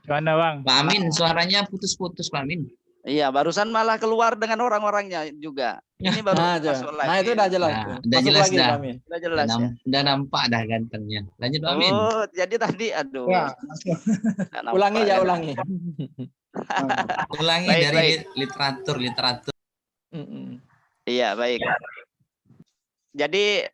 Speaker 6: Gimana Bang?
Speaker 3: Pak Amin, suaranya putus-putus Pak Amin.
Speaker 7: Iya, barusan malah keluar dengan orang-orangnya juga. Ini baru masuk lagi.
Speaker 8: Nah, itu udah jelas.
Speaker 3: Udah jelas
Speaker 8: lagi,
Speaker 3: dah.
Speaker 7: Udah jelas ya.
Speaker 3: Udah nampak dah gantengnya. Lanjut Pak Amin.
Speaker 7: Oh, jadi tadi aduh.
Speaker 2: Ya.
Speaker 8: Ulangi.
Speaker 3: Ulangi
Speaker 7: Baik,
Speaker 3: dari
Speaker 7: baik.
Speaker 3: literatur.
Speaker 7: Iya, baik. Jadi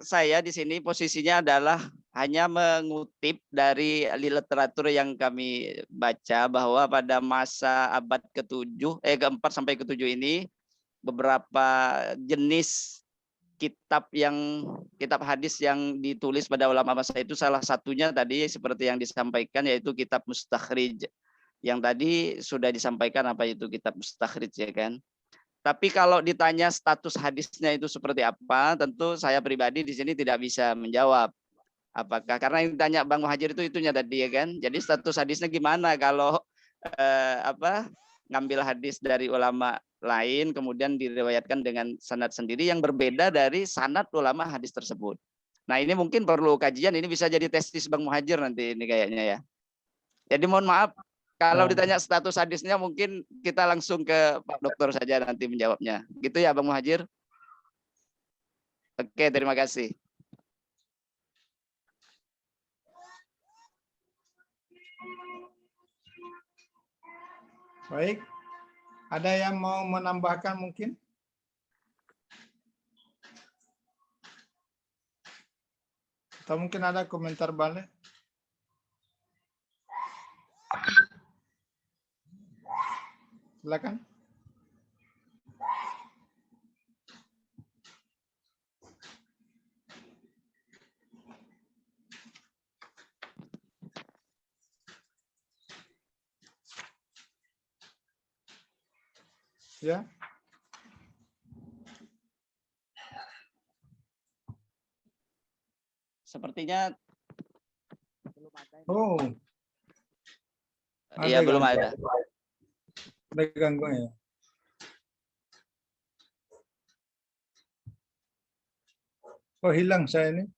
Speaker 7: saya di sini posisinya adalah hanya mengutip dari literatur yang kami baca bahwa pada masa abad keempat sampai ke-7 ini beberapa jenis kitab hadis yang ditulis pada ulama masa itu, salah satunya tadi seperti yang disampaikan yaitu kitab mustakhrij. Yang tadi sudah disampaikan apa itu kitab mustakhrij ya kan. Tapi kalau ditanya status hadisnya itu seperti apa, tentu saya pribadi di sini tidak bisa menjawab. Apakah karena yang ditanya Bang Muhajir itunya tadi ya kan. Jadi status hadisnya gimana kalau ngambil hadis dari ulama lain kemudian diriwayatkan dengan sanad sendiri yang berbeda dari sanad ulama hadis tersebut. Nah, ini mungkin perlu kajian, ini bisa jadi tesis Bang Muhajir nanti ini kayaknya ya. Jadi mohon maaf kalau ditanya status hadisnya mungkin kita langsung ke Pak Dokter saja nanti menjawabnya. Gitu ya Bang Muhajir? Oke, terima kasih.
Speaker 2: Baik. Ada yang mau menambahkan mungkin? Atau mungkin ada komentar balik? Silakan. Ya.
Speaker 7: Sepertinya
Speaker 2: Oh.
Speaker 7: iya belum ada.
Speaker 2: Ada gangguan ya. Oh, hilang saya ini.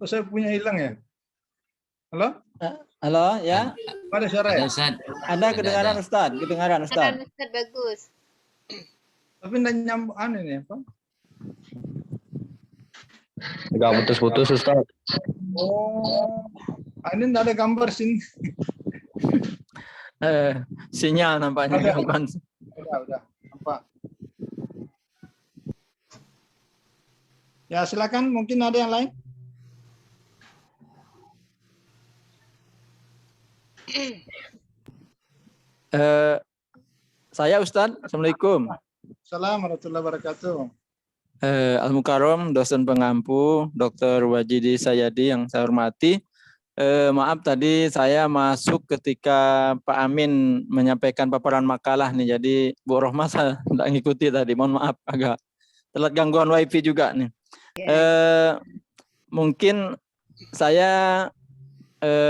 Speaker 2: Oh, saya punya hilang ya? Halo?
Speaker 8: Halo, ya.
Speaker 2: Ada suara
Speaker 3: Ada
Speaker 2: ya?
Speaker 3: Ustaz.
Speaker 8: Ada kedengaran Ustaz, kedengaran Ustaz.
Speaker 1: Kedengaran Ustaz bagus.
Speaker 2: Tapi enggak nyambung ini apa?
Speaker 9: Enggak putus-putus Ustaz.
Speaker 2: Oh. Ini enggak ada gambar sini.
Speaker 8: Sinyal nampaknya
Speaker 2: Ada.
Speaker 8: gangguan.
Speaker 2: Udah. Nampak. Ya, silakan, mungkin ada yang lain?
Speaker 8: Saya Ustaz, Assalamualaikum.
Speaker 2: Assalamualaikum warahmatullahi wabarakatuh.
Speaker 8: Al-Mukarram, dosen pengampu, Dr. Wajidi Sayadi yang saya hormati. Maaf tadi saya masuk ketika Pak Amin menyampaikan paparan makalah nih, jadi Bu Rohmah saya tidak ngikuti tadi, mohon maaf agak telat gangguan wifi juga nih. Mungkin saya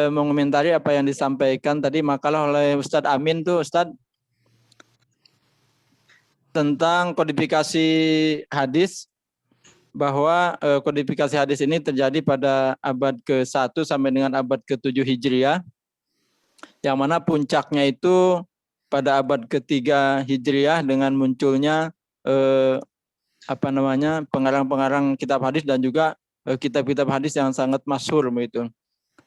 Speaker 8: mengomentari apa yang disampaikan tadi makalah oleh Ustadz Amin tuh Ustadz tentang kodifikasi hadis, bahwa kodifikasi hadis ini terjadi pada abad ke-1 sampai dengan abad ke-7 Hijriah, yang mana puncaknya itu pada abad ke-3 Hijriah dengan munculnya pengarang-pengarang kitab hadis dan juga kitab-kitab hadis yang sangat masyhur begitu.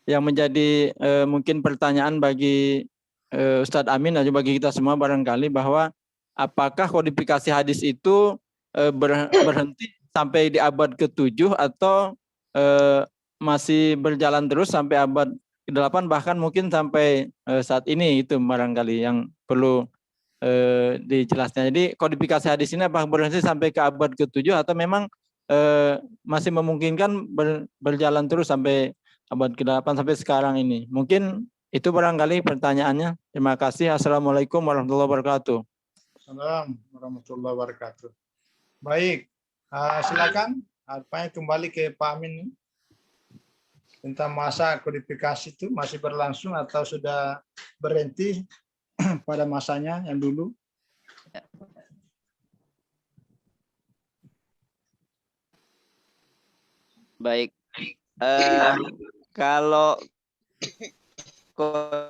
Speaker 8: Yang menjadi mungkin pertanyaan bagi Ustadz Amin dan juga bagi kita semua barangkali, bahwa apakah kodifikasi hadis itu berhenti sampai di abad ke-7 atau masih berjalan terus sampai abad ke-8 bahkan mungkin sampai saat ini, itu barangkali yang perlu dijelaskan. Jadi kodifikasi hadis ini apakah berhenti sampai ke abad ke-7 atau memang masih memungkinkan berjalan terus sampai abad ke-8 sampai sekarang ini. Mungkin itu barangkali pertanyaannya. Terima kasih. Assalamualaikum warahmatullahi wabarakatuh.
Speaker 2: Assalamualaikum warahmatullahi wabarakatuh. Baik, silakan. Apanya kembali ke Pak Amin tentang masa kodifikasi itu masih berlangsung atau sudah berhenti pada masanya yang dulu?
Speaker 7: Baik. Kalau kodifikasi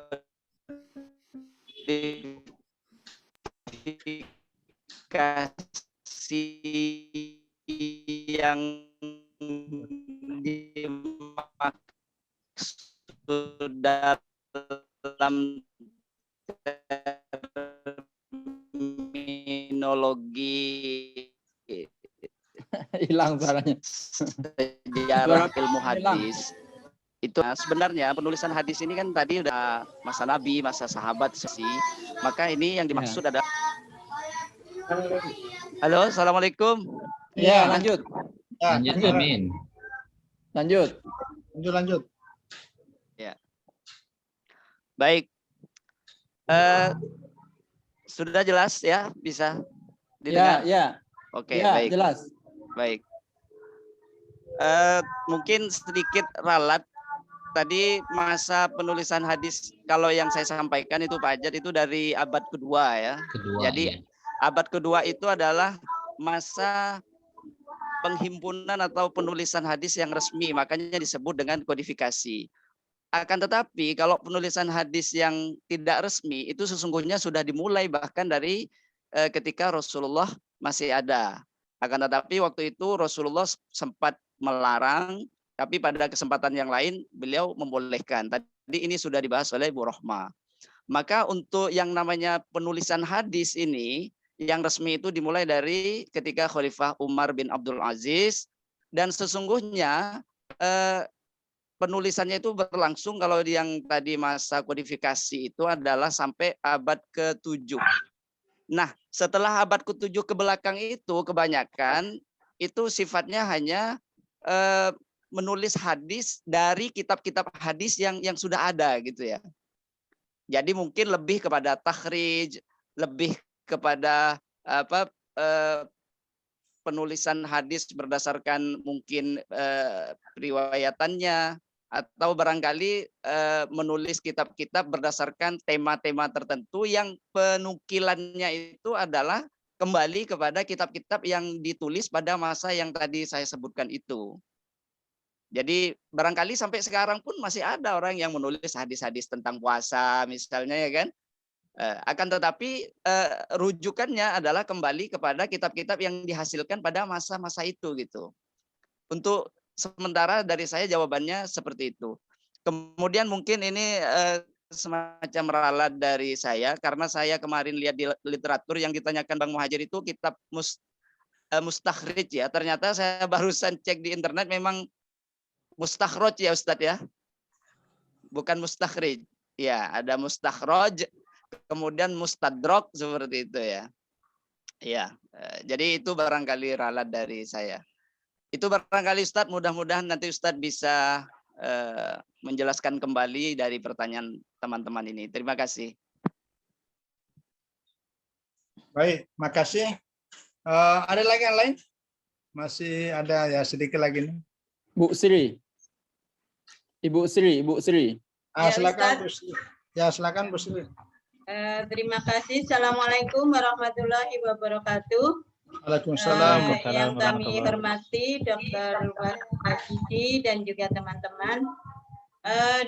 Speaker 7: yang dimaksud dalam terminologi
Speaker 8: Hilang suaranya.
Speaker 7: sejarah ilmu hadis itu sebenarnya penulisan hadis ini kan tadi udah masa Nabi, masa sahabat sih. Maka ini yang dimaksud ada. Halo, assalamualaikum.
Speaker 8: Ya, lanjut.
Speaker 2: Ya,
Speaker 3: Lanjut Amin.
Speaker 8: Lanjut.
Speaker 2: lanjut.
Speaker 7: Ya. Baik. Sudah jelas ya, bisa didengar?
Speaker 8: Ya.
Speaker 7: Oke,
Speaker 8: Ya,
Speaker 7: baik.
Speaker 8: jelas.
Speaker 7: Baik. Mungkin sedikit ralat. Tadi masa penulisan hadis, kalau yang saya sampaikan itu Pak Ajat itu dari abad kedua ya. Jadi abad kedua itu adalah masa penghimpunan atau penulisan hadis yang resmi, makanya disebut dengan kodifikasi. Akan tetapi kalau penulisan hadis yang tidak resmi itu sesungguhnya sudah dimulai bahkan dari ketika Rasulullah masih ada. Akan tetapi waktu itu Rasulullah sempat melarang, tapi pada kesempatan yang lain beliau membolehkan. Tadi ini sudah dibahas oleh Bu Rohmah. Maka untuk yang namanya penulisan hadis ini, yang resmi itu dimulai dari ketika Khalifah Umar bin Abdul Aziz, dan sesungguhnya penulisannya itu berlangsung kalau yang tadi masa kodifikasi itu adalah sampai abad ke-7. Nah, setelah abad ke-7 ke belakang itu kebanyakan itu sifatnya hanya menulis hadis dari kitab-kitab hadis yang sudah ada gitu ya. Jadi mungkin lebih kepada takhrij, lebih kepada penulisan hadis berdasarkan mungkin riwayatannya, atau barangkali menulis kitab-kitab berdasarkan tema-tema tertentu yang penukilannya itu adalah kembali kepada kitab-kitab yang ditulis pada masa yang tadi saya sebutkan itu. Jadi barangkali sampai sekarang pun masih ada orang yang menulis hadis-hadis tentang puasa misalnya ya kan. Akan tetapi rujukannya adalah kembali kepada kitab-kitab yang dihasilkan pada masa-masa itu gitu. Untuk sementara dari saya jawabannya seperti itu. Kemudian mungkin ini semacam ralat dari saya karena saya kemarin lihat di literatur yang ditanyakan Bang Muhajir itu kitab mustakhrij ya. Ternyata saya barusan cek di internet memang mustakhraj ya Ustadz ya. Bukan mustakhrij. Ya, ada mustakhraj, kemudian mustadrak seperti itu ya. Ya, jadi itu barangkali ralat dari saya. Itu barangkali Ustadz, mudah-mudahan nanti Ustadz bisa menjelaskan kembali dari pertanyaan teman-teman ini. Terima kasih.
Speaker 2: Baik, makasih. Ada lagi yang lain? Masih ada ya sedikit lagi nih.
Speaker 8: Bu Sri. Ibu Sri.
Speaker 2: Ah,
Speaker 10: Ya,
Speaker 2: silakan Bu
Speaker 10: Ustadz.
Speaker 2: Sri. Ya, silakan Bu Sri.
Speaker 10: Terima kasih. Assalamualaikum warahmatullahi wabarakatuh.
Speaker 2: Waalaikumsalam.
Speaker 10: Yang kami hormati Dr. Wahidi dan juga teman-teman.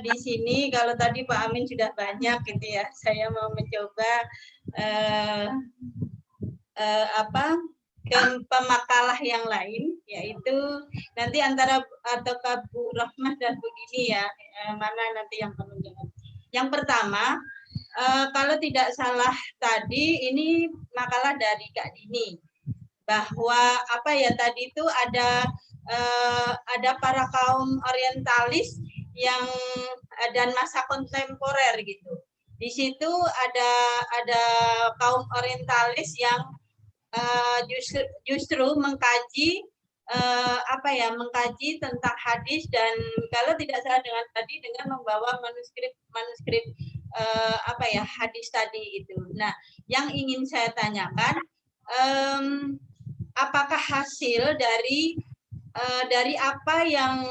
Speaker 10: Di sini kalau tadi Pak Amin sudah banyak gitu ya. Saya mau mencoba pemakalah yang lain, yaitu nanti antara atau Bu Rohmah dan begini ya, mana nanti yang menjawab. Yang pertama, kalau tidak salah tadi ini makalah dari Kak Dini bahwa apa ya tadi itu ada para kaum orientalis yang dan masa kontemporer gitu. Di situ ada kaum orientalis yang justru mengkaji mengkaji tentang hadis, dan kalau tidak salah dengan membawa manuskrip hadis tadi itu. Nah, yang ingin saya tanyakan, apakah hasil dari apa yang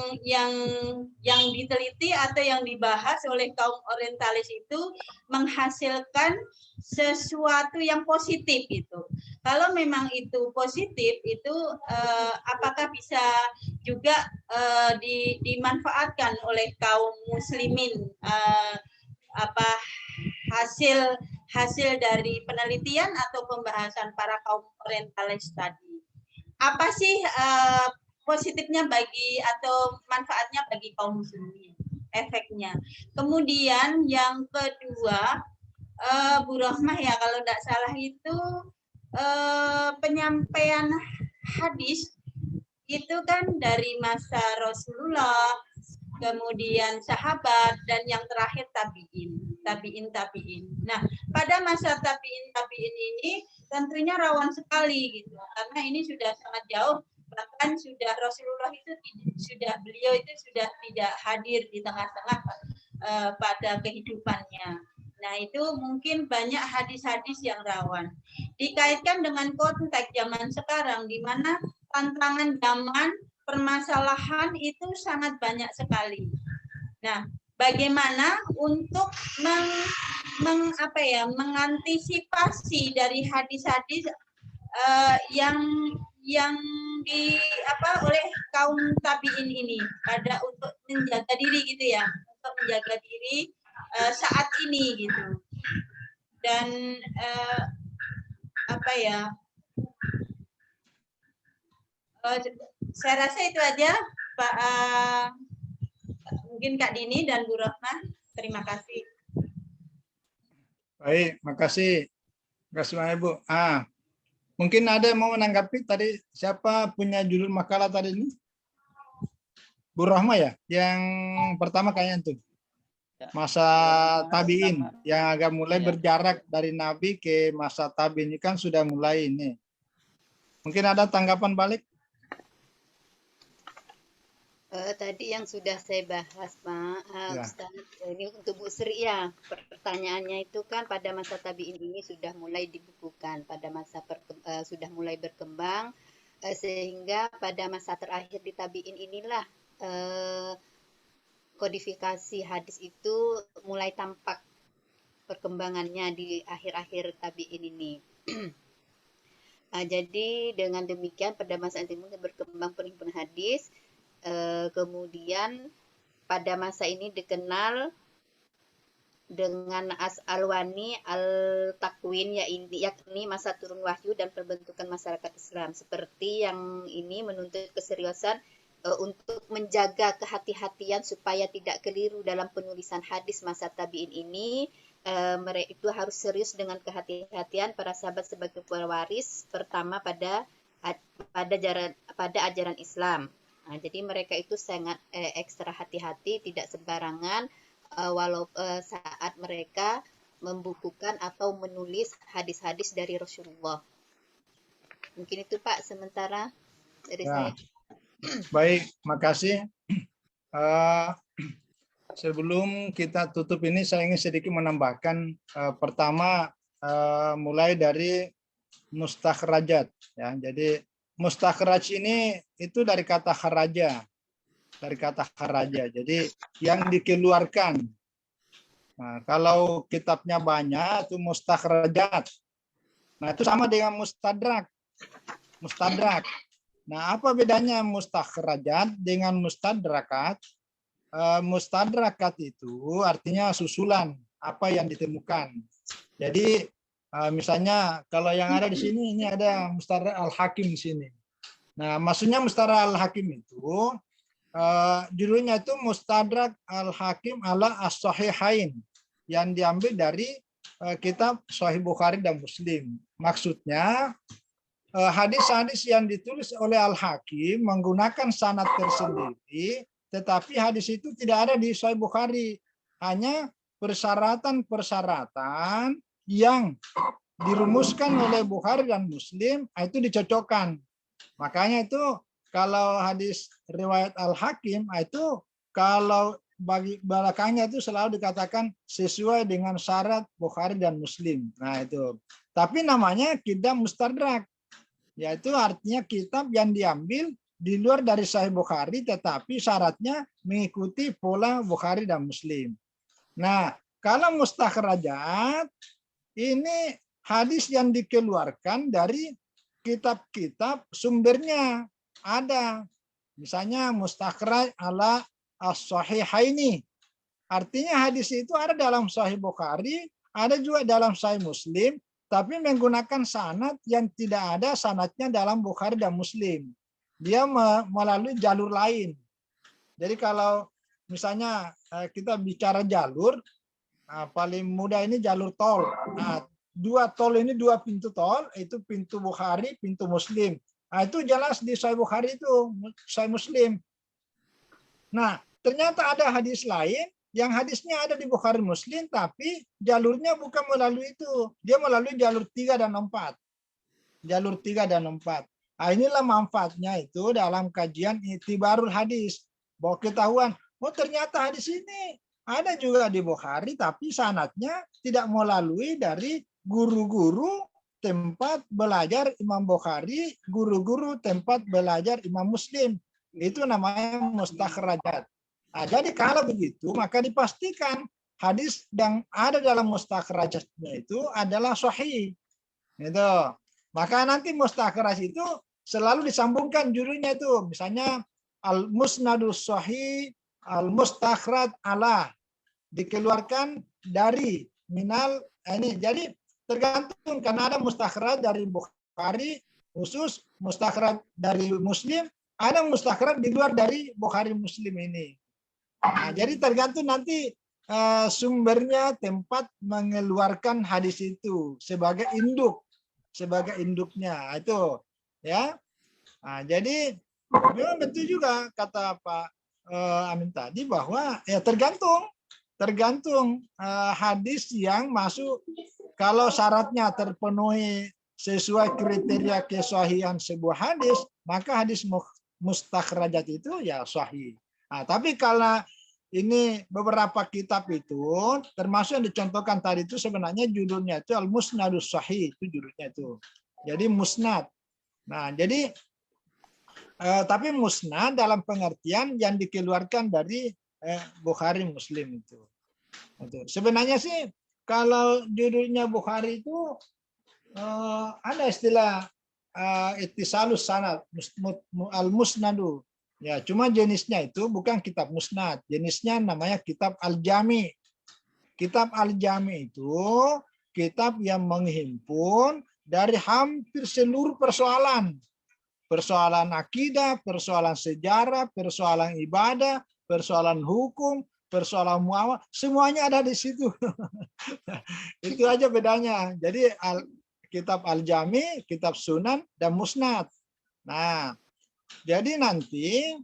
Speaker 10: diteliti atau yang dibahas oleh kaum orientalis itu menghasilkan sesuatu yang positif itu. Kalau memang itu positif itu apakah bisa juga dimanfaatkan oleh kaum muslimin hasil dari penelitian atau pembahasan para kaum orientalis tadi. Apa sih positifnya bagi atau manfaatnya bagi kaum muslimin, efeknya. Kemudian yang kedua, Bu Rohmah ya kalau tidak salah itu penyampaian hadis itu kan dari masa Rasulullah, kemudian sahabat, dan yang terakhir tabiin. Nah, pada masa tabiin ini tentunya rawan sekali gitu, karena ini sudah sangat jauh. Bahkan sudah Rasulullah itu beliau itu sudah tidak hadir di tengah-tengah pada kehidupannya. Nah, itu mungkin banyak hadis-hadis yang rawan. Dikaitkan dengan konteks zaman sekarang, di mana tantangan zaman, permasalahan itu sangat banyak sekali. Nah, bagaimana untuk mengantisipasi dari hadis-hadis yang oleh kaum tabiin ini pada untuk menjaga diri gitu ya, untuk menjaga diri saat ini gitu. Dan saya rasa itu aja Pak, mungkin Kak Dini dan Bu Rohmah. Terima kasih.
Speaker 2: Baik, makasih. Terima kasih Ibu. Mungkin ada yang mau menanggapi tadi, siapa punya judul makalah tadi ini? Bu Rohmah ya, yang pertama kayaknya tuh. Masa tabiin yang agak mulai berjarak dari Nabi ke masa tabiin ini kan sudah mulai ini. Mungkin ada tanggapan balik?
Speaker 1: Tadi yang sudah saya bahas Pak, Ustaz, ini untuk Bu Sri ya, pertanyaannya itu kan pada masa tabiin ini sudah mulai dibukukan, pada masa sudah mulai berkembang, sehingga pada masa terakhir di tabiin inilah kodifikasi hadis itu mulai tampak perkembangannya di akhir-akhir tabiin ini. Jadi dengan demikian pada masa itu berkembang perhimpunan hadis. Kemudian pada masa ini dikenal dengan As-Alwani Al-Takwin, yakni masa turun wahyu dan pembentukan masyarakat Islam. Seperti yang ini menuntut keseriusan untuk menjaga kehati-hatian supaya tidak keliru dalam penulisan hadis masa tabi'in ini. Mereka itu harus serius dengan kehati-hatian para sahabat sebagai pewaris pertama pada ajaran Islam. Nah, jadi mereka itu sangat ekstra hati-hati, tidak sembarangan saat mereka membukukan atau menulis hadis-hadis dari Rasulullah. Mungkin itu Pak sementara dari saya.
Speaker 2: Baik, makasih. Sebelum kita tutup ini, saya ingin sedikit menambahkan. Pertama, mulai dari mustakhrajat. Ya, jadi mustakhraj ini itu dari kata kharaja. Jadi yang dikeluarkan. Nah, kalau kitabnya banyak itu mustakhrajat. Nah, itu sama dengan mustadrak. Nah, apa bedanya mustakhrajat dengan mustadrakat? Mustadrakat itu artinya susulan apa yang ditemukan. Jadi misalnya kalau yang ada di sini, ini ada Mustadrak Al-Hakim di sini. Nah, maksudnya Mustadrak Al-Hakim itu judulnya itu Mustadrak Al-Hakim ala As-Sahihain yang diambil dari kitab Sahih Bukhari dan Muslim. Maksudnya hadis-hadis yang ditulis oleh Al-Hakim menggunakan sanad tersendiri, tetapi hadis itu tidak ada di Sahih Bukhari. Hanya persyaratan-persyaratan yang dirumuskan oleh Bukhari dan Muslim itu dicocokkan. Makanya itu kalau hadis riwayat Al-Hakim itu kalau bagi belakangnya itu selalu dikatakan sesuai dengan syarat Bukhari dan Muslim. Nah itu. Tapi namanya kitab mustadrak. Yaitu artinya kitab yang diambil di luar dari Sahih Bukhari tetapi syaratnya mengikuti pola Bukhari dan Muslim. Nah, kalau mustakhrajat ini hadis yang dikeluarkan dari kitab-kitab sumbernya ada. Misalnya mustakhraj ala as-sahihaini. Artinya hadis itu ada dalam Sahih Bukhari, ada juga dalam Sahih Muslim, tapi menggunakan sanad yang tidak ada sanadnya dalam Bukhari dan Muslim. Dia melalui jalur lain. Jadi kalau misalnya kita bicara jalur, paling mudah ini jalur tol. Nah, dua tol ini, dua pintu tol, itu pintu Bukhari, pintu Muslim. Nah, itu jelas di Sahih Bukhari itu, Sahih Muslim. Nah, ternyata ada hadis lain yang hadisnya ada di Bukhari Muslim, tapi jalurnya bukan melalui itu. Dia melalui jalur 3 dan 4. Jalur 3 dan 4. Nah, inilah manfaatnya itu dalam kajian I'tibarul Hadis. Bahwa ketahuan, oh ternyata hadis ini ada juga di Bukhari, tapi sanadnya tidak melalui dari guru-guru tempat belajar Imam Bukhari, guru-guru tempat belajar Imam Muslim. Itu namanya mustakhrajat. Nah, jadi kalau begitu, maka dipastikan hadis yang ada dalam mustakhrajatnya itu adalah sahih. Gitu. Maka nanti mustakhraj itu selalu disambungkan judulnya itu. Misalnya al-musnadus sahih, al-mustakhraj ala, dikeluarkan dari minal ini. Jadi tergantung, karena ada mustakhraj dari Bukhari khusus, mustakhraj dari Muslim, ada mustakhraj di luar dari Bukhari Muslim ini. Nah, jadi tergantung nanti sumbernya, tempat mengeluarkan hadis itu sebagai induknya itu, ya. Nah, jadi memang betul juga kata Pak Amin tadi bahwa ya tergantung hadis yang masuk, kalau syaratnya terpenuhi sesuai kriteria kesahihan sebuah hadis, maka hadis mustakhrajat itu ya sahih. Nah, tapi kalau ini beberapa kitab itu, termasuk yang dicontohkan tadi itu sebenarnya judulnya itu al-musnadus sahih, itu judulnya itu. Jadi musnad. Nah, jadi tapi musnad dalam pengertian yang dikeluarkan dari Bukhari Muslim itu. Sebenarnya sih kalau judulnya Bukhari itu ada istilah ittisalus sanad, al-musnadu. Ya, cuma jenisnya itu bukan kitab musnad, jenisnya namanya kitab al-jami. Kitab al-jami itu kitab yang menghimpun dari hampir seluruh persoalan. Persoalan akidah, persoalan sejarah, persoalan ibadah, persoalan hukum, persoalan muamalah, semuanya ada di situ. Itu aja bedanya. Jadi kitab al-jami, kitab sunan, dan musnad. Nah, jadi nanti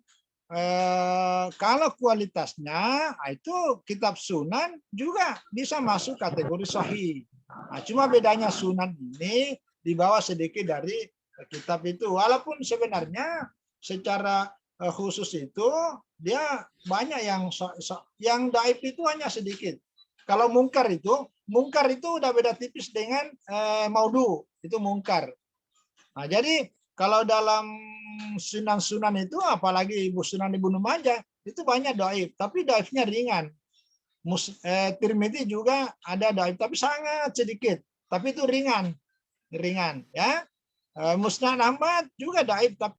Speaker 2: kalau kualitasnya itu kitab sunan juga bisa masuk kategori sahih. Nah, cuma bedanya sunan ini dibawa sedikit dari kitab itu. Walaupun sebenarnya secara khusus itu dia banyak yang daif itu hanya sedikit. Kalau mungkar itu udah beda tipis dengan maudhu, itu mungkar. Nah, jadi kalau dalam sunan-sunan itu, apalagi Sunan Ibnu Majah, itu banyak daif, tapi daifnya ringan. Tirmidzi juga ada daif, tapi sangat sedikit, tapi itu ringan, ya. Musnad Ahmad juga daif, tapi